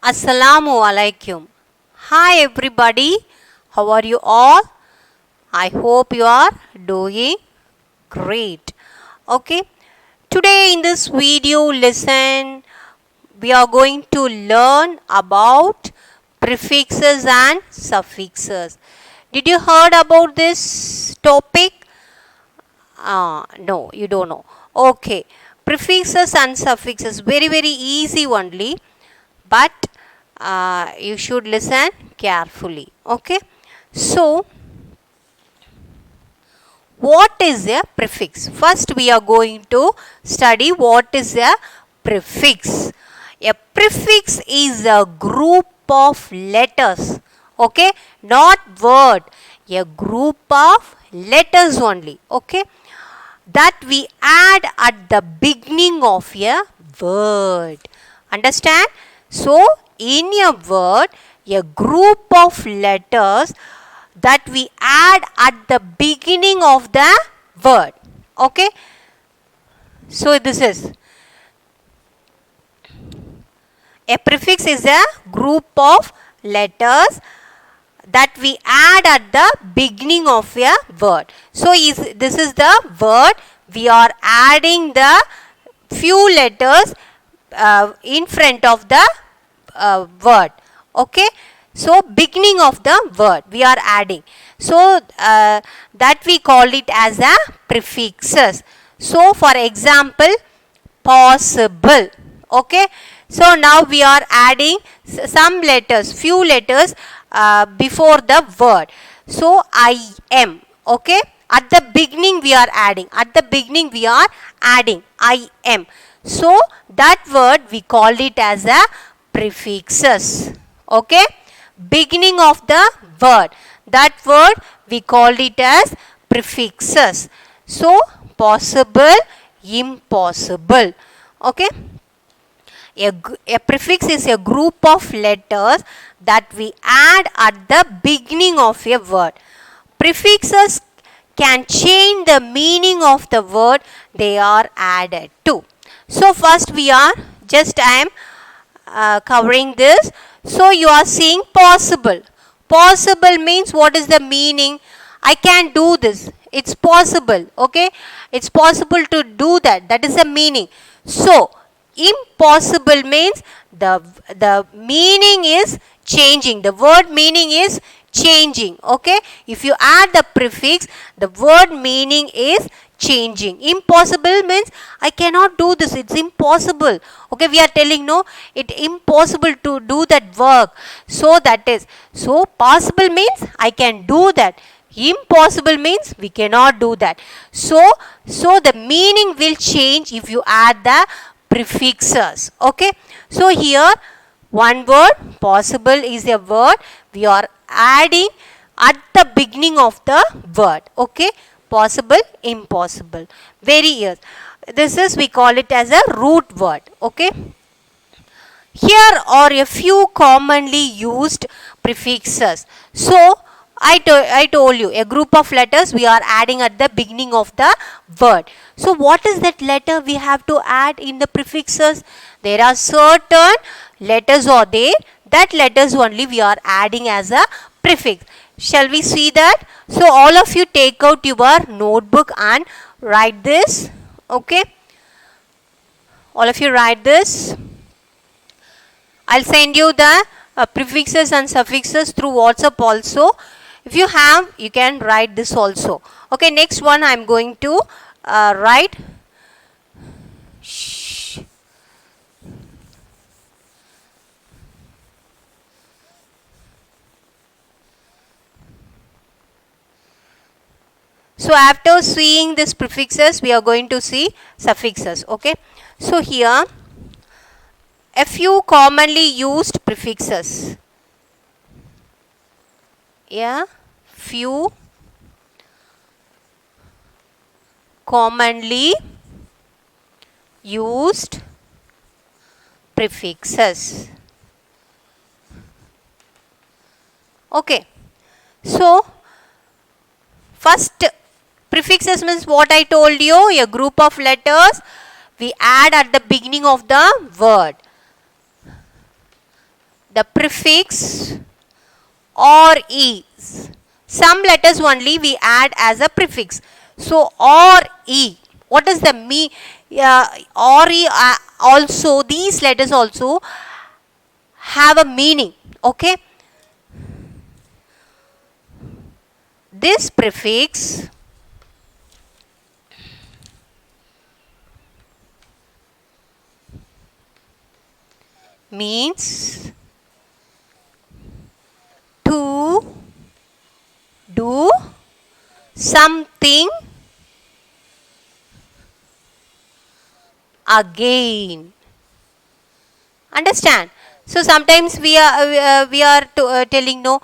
Assalamu alaikum. Hi everybody. How are you all? I hope you are doing great. Okay. Today in this video lesson we are going to learn about prefixes and suffixes. Did you heard about this topic? No, you don't know. Okay. Prefixes and suffixes, very easy only, but you should listen carefully. Okay. So what is a prefix? First we are going to study what is a prefix. A prefix is a group of letters. Okay, not word, a group of letters only. Okay, that we add at the beginning of a word. Understand? So in a word, a group of letters that we add at the beginning of the word. Okay, so this is a prefix is a group of letters that we add at the beginning of a word. So this is the word, we are adding the few letters in front of the word. Okay, so beginning of the word we are adding, so that we call it as a prefixes. So for example, possible. Okay, so now we are adding some letters, few letters before the word. So I am. Okay, at the beginning we are adding, I am. So that word we call it as a prefixes. Okay, beginning of the word, that word we call it as prefixes. So possible, impossible. Okay, a prefix is a group of letters that we add at the beginning of a word. Prefixes can change the meaning of the word they are added to. So first I am covering this. So you are seeing possible. Possible means what is the meaning? I can do this. It's possible. Okay, it's possible to do that. That is the meaning. So impossible means the meaning is changing. The word meaning is changing. Okay, if you add the prefix, the word meaning is changing. Impossible means I cannot do this, it's impossible. Okay, we are telling no, it's impossible to do that work. So that is, so possible means I can do that, impossible means we cannot do that. So the meaning will change if you add the prefixes. Okay, so here one word, possible is a word we are adding at the beginning of the word. Okay, possible, impossible, very easy. This is, we call it as a root word. Okay, here are a few commonly used prefixes. So I told you, a group of letters we are adding at the beginning of the word. So what is that letter we have to add in the prefixes? There are certain letters are there, that letters only we are adding as a prefix. Shall we see that? So all of you take out your notebook and write this. Okay, all of you write this. I'll send you the prefixes and suffixes through WhatsApp also. If you have, you can write this also. Okay, next one I'm going to write. Shh. So after seeing these prefixes, we are going to see suffixes. Okay, so here a few commonly used prefixes. Yeah, few commonly used prefixes. Okay, so first, prefixes means what I told you, a group of letters we add at the beginning of the word. the prefix or is. Some letters only we add as a prefix. So or e. What is the me? Or e also, these letters also have a meaning. Okay. This prefix means to do something again. Understand? So sometimes we are telling no,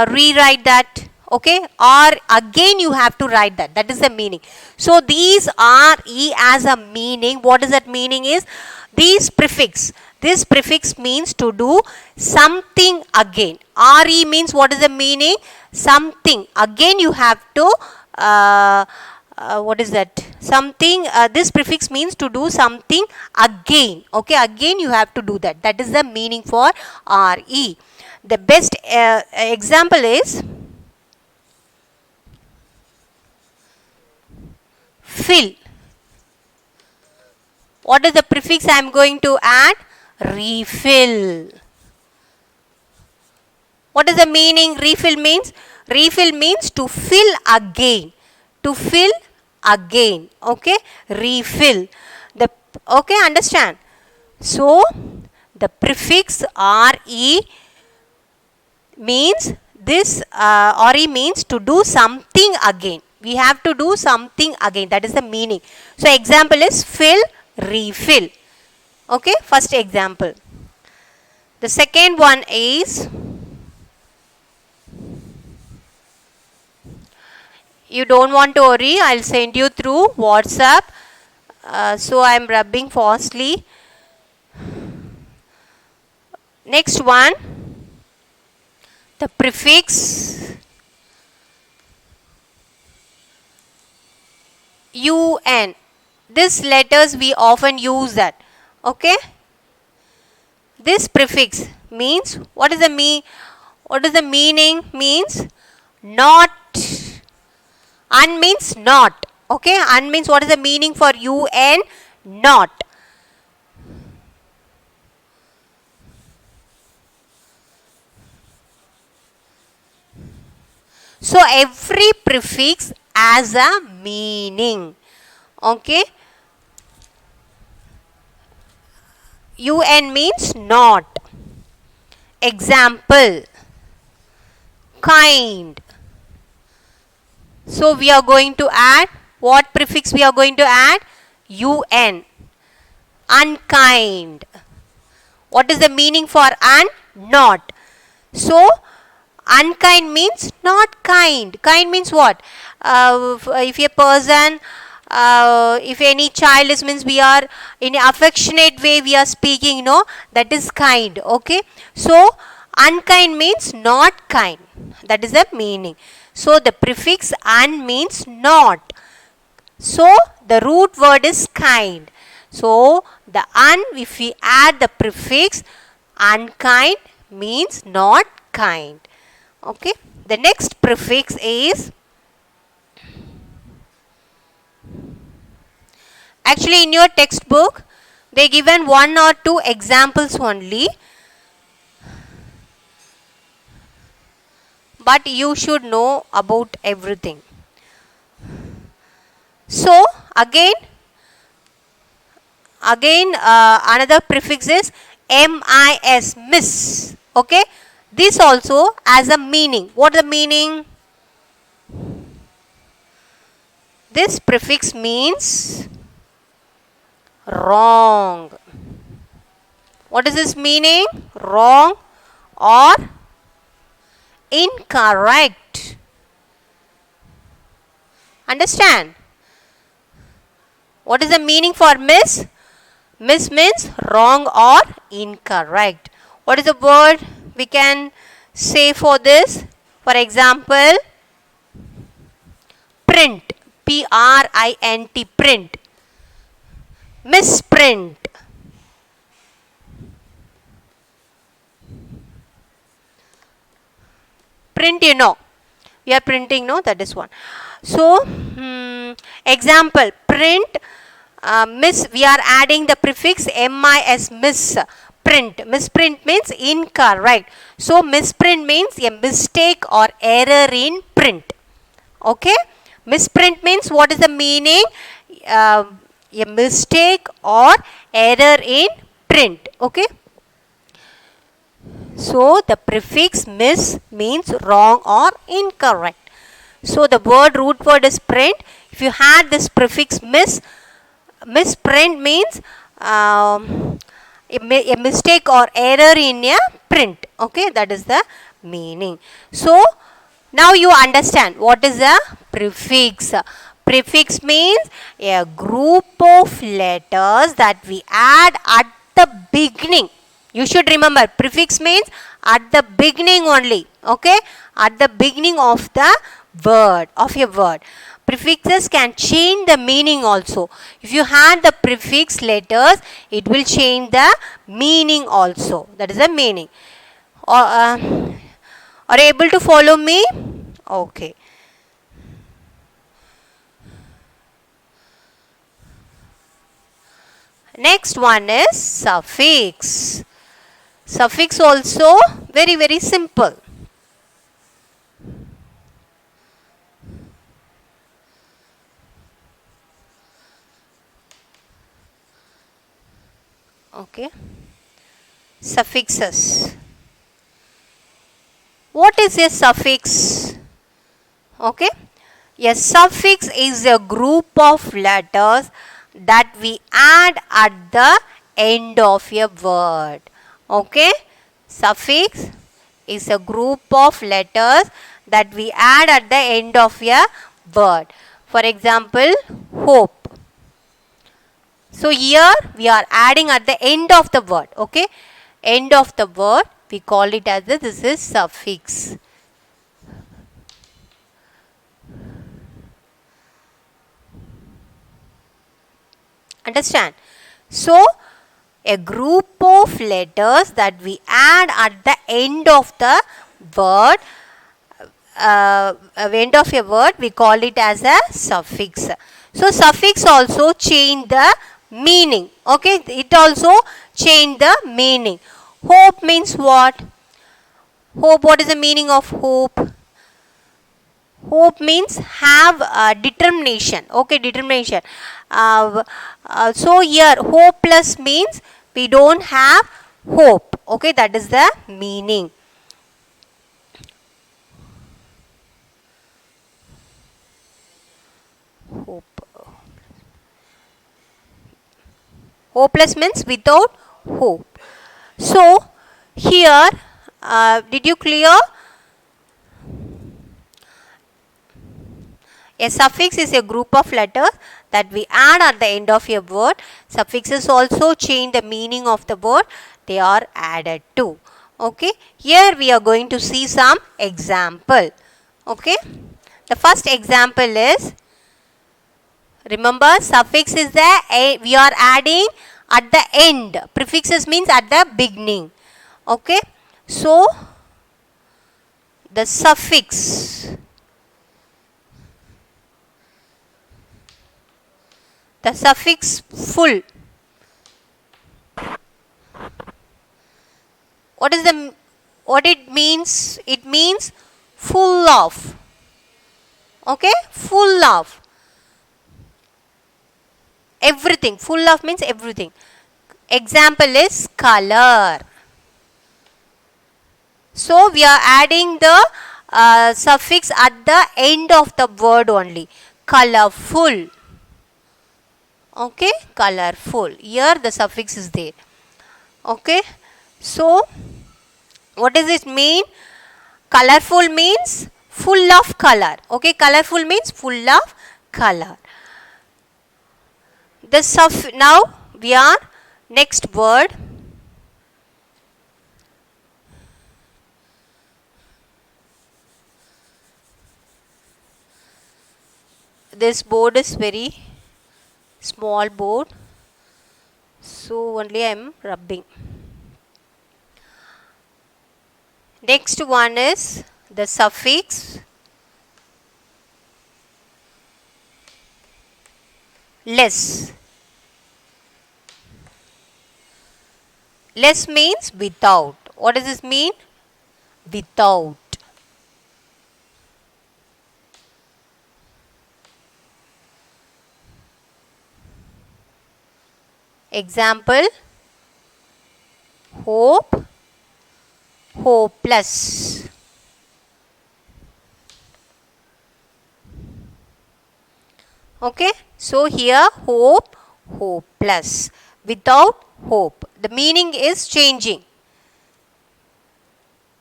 rewrite that. Okay, or again you have to write that. That is the meaning. So these are e as a meaning. What is that meaning is these prefix. This prefix means to do something again. Re means what is the meaning? Something again. You have to what is that? Something. This prefix means to do something again. Okay, again you have to do that. That is the meaning for re. The best example is fill. What is the prefix I am going to add? Refill. What is the meaning? Refill means? Refill means to fill again. To fill again. Okay? Refill. Okay, understand? So, the prefix re means this re means to do something again. We have to do something again. That is the meaning. So, example is fill, refill. Okay, first example. The second one is, you don't want to worry, I'll send you through WhatsApp. So I am rubbing fastly. Next one, the prefix un. This letters we often use that. Okay. This prefix means, what is the meaning? Means not. Un means not. Okay. Un means what is the meaning for un? Not. So every prefix has a meaning. Okay. Un means not. Example, kind. So we are going to add, what prefix we are going to add? Un. Unkind. What is the meaning for un? Not. So unkind means not kind. Kind means what? If a person, if any child is, means we are in an affectionate way we are speaking, no, that is kind. Okay. So unkind means not kind. That is the meaning. So the prefix un means not. So the root word is kind. So the un, if we add the prefix unkind, means not kind. Okay. The next prefix is, actually in your textbook they given one or two examples only, but you should know about everything. So again another prefix is mis, miss. Okay. This also has a meaning. What is the meaning? This prefix means wrong. What is this meaning? Wrong or incorrect. Understand? What is the meaning for miss? Miss means wrong or incorrect. What is the word we can say for this? For example, print. P-R-I-N-T. Print. Misprint. Print, you know. We are printing, no? That is one. So, example, print, miss, we are adding the prefix mis, miss. Print. Misprint means incorrect. So, misprint means a mistake or error in print. Okay? Misprint means what is the meaning? A mistake or error in print. Okay? So, the prefix mis means wrong or incorrect. So, the root word is print. If you had this prefix misprint means a mistake or error in a print. Okay, that is the meaning. So, now you understand what is a prefix. Prefix means a group of letters that we add at the beginning. You should remember, prefix means at the beginning only. Okay, at the beginning of the word, of a word. Prefixes can change the meaning also. If you had the prefix letters, it will change the meaning also. That is the meaning. Are you able to follow me? Okay. Next one is suffix. Suffix also very simple. Okay. Suffixes. What is a suffix? Okay. A suffix is a group of letters that we add at the end of a word. Okay. Suffix is a group of letters that we add at the end of a word. For example, hope. So, here we are adding at the end of the word. Okay. End of the word, we call it as this is suffix. Understand? So, a group of letters that we add at the end of the word, end of a word, we call it as a suffix. So, suffix also change the meaning. Okay, it also change the meaning. Hope means what? Hope, what is the meaning of hope? Hope means have determination. Okay, determination. So here hopeless means we don't have hope. Okay, that is the meaning. Hope. Hopeless means without hope. So here, did you clear? A suffix is a group of letters that we add at the end of a word. Suffixes also change the meaning of the word they are added to. Okay. Here we are going to see some example. Okay. The first example is, remember, suffix is we are adding at the end. Prefixes means at the beginning. Okay. So, the suffix. The suffix full. What it means? It means full of. Okay, full of. Everything. Full of means everything. Example is color. So we are adding the suffix at the end of the word only. Colorful. Okay, colorful. Here the suffix is there. Okay, so what does it mean? Colorful means full of color. Okay, colorful means full of color. The now we are next word. This board is very small board, so only I am rubbing. Next one is the suffix less. Less means without. What does this mean? Without. Example, hope, hopeless. Okay, so here hope, hopeless. Without hope. The meaning is changing.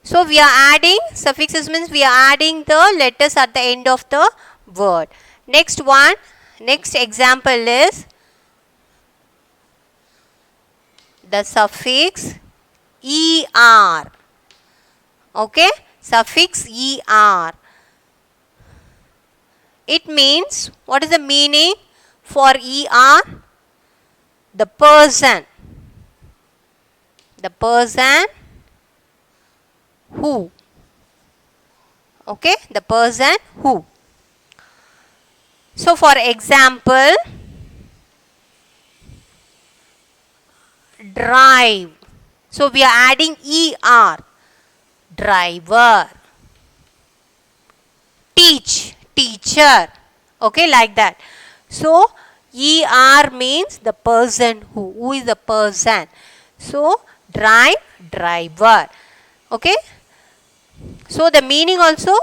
So we are adding, suffixes means we are adding the letters at the end of the word. Next one, next example is the suffix er. Okay, suffix er. It means, what is the meaning for er? The person. The person who. Okay, the person who. So for example, drive. So we are adding er. Driver. Teach. Teacher. Okay, like that. So er means the person who. Who is the person? So drive, driver. Okay. So the meaning also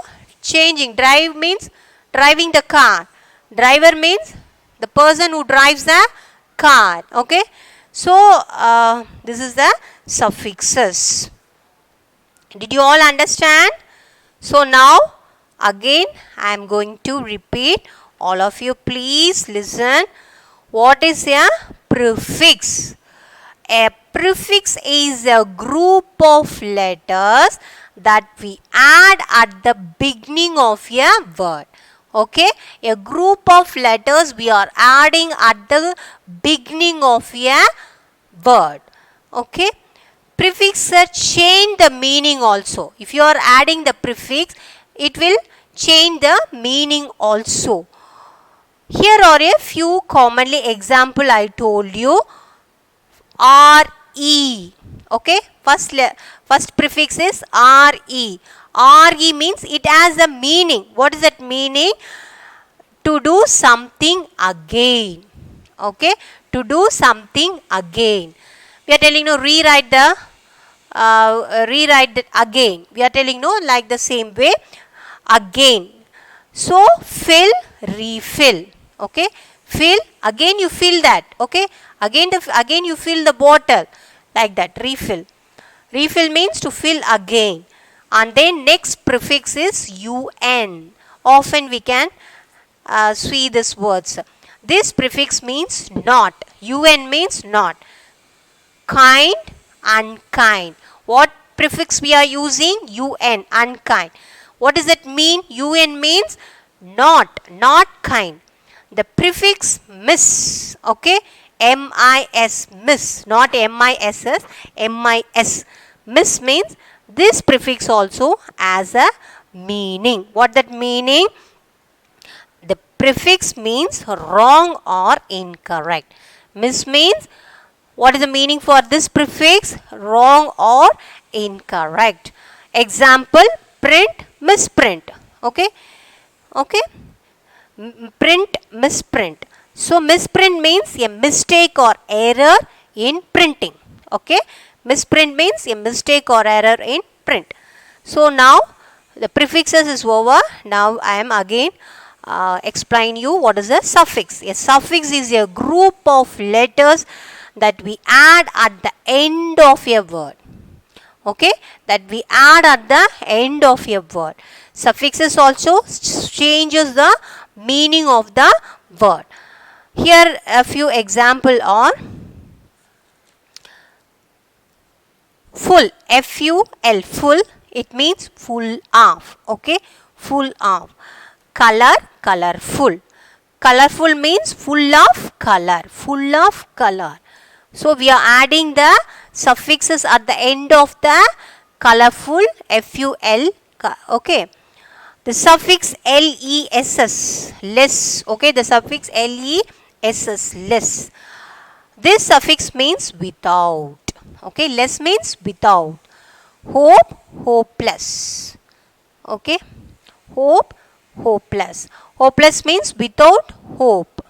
changing. Drive means driving the car. Driver means the person who drives the car. Okay. So this is the suffixes. Did you all understand? So now again I am going to repeat. All of you please listen. What is a prefix? A prefix is a group of letters that we add at the beginning of a word. Okay, a group of letters we are adding at the beginning of a word. Okay, prefix change the meaning also. If you are adding the prefix, it will change the meaning also. Here are a few commonly example I told you. RE. Okay, first prefix is RE. RE means it has a meaning. What is that meaning? To do something again. Okay, to do something again. We are telling no, rewrite it again. We are telling no, like the same way, again. So fill, refill. Okay, fill, again you fill that. Okay, again you fill the bottle, like that, refill. Refill means to fill again. And then next prefix is UN. Often we can see these words. This prefix means not. UN means not. Kind, unkind. What prefix we are using? UN, unkind. What does it mean? UN means not kind. The prefix miss. Okay, MIS, miss, not MISS, MIS. Miss means this prefix also has a meaning. What that meaning? The prefix means wrong or incorrect. Miss means, what is the meaning for this prefix? Wrong or incorrect. Example, print, misprint. Okay, okay, print, misprint. So misprint means a mistake or error in printing. Okay, misprint means a mistake or error in print. So now the prefixes is over. Now I am again explain you what is a suffix. A suffix is a group of letters that we add at the end of a word. Okay, that we add at the end of a word. Suffixes also changes the meaning of the word. Here a few example are full, F-U-L, full, it means full of. Okay, full of. Color, colorful. Colorful means full of color, full of color. So we are adding the suffixes at the end of the colorful, F-U-L, Okay. The suffix less, less. Okay, the suffix less, less. This suffix means without. Okay, less means without. Hope, hopeless. Okay, hope, hopeless. Hopeless means without hope.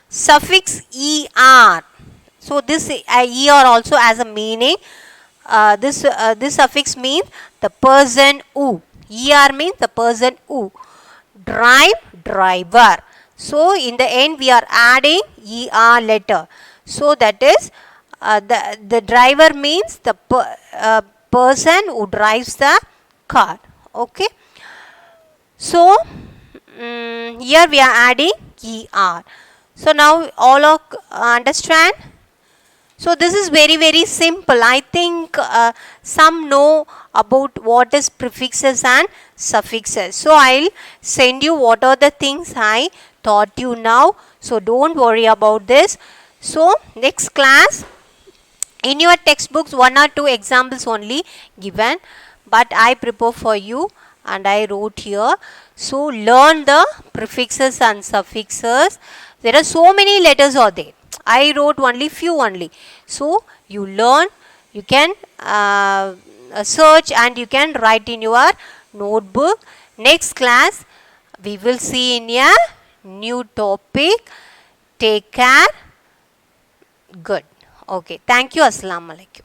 Suffix er. So this er also has a meaning. This suffix means the person who. Er means the person who. Drive, driver. So in the end we are adding er letter. So that is the driver means the person who drives the car. Okay. So here we are adding er. So now all of understand. So this is very simple. I think some know about what is prefixes and suffixes. So I'll send you what are the things I taught you now. So don't worry about this. So next class, in your textbooks 1 or 2 examples only given, but I prepare for you and I wrote here. So learn the prefixes and suffixes. There are so many letters are there. I wrote only few only. So you learn, you can search and you can write in your notebook. Next class we will see in a new topic. Take care. Good. Okay. Thank you. Assalamu alaikum.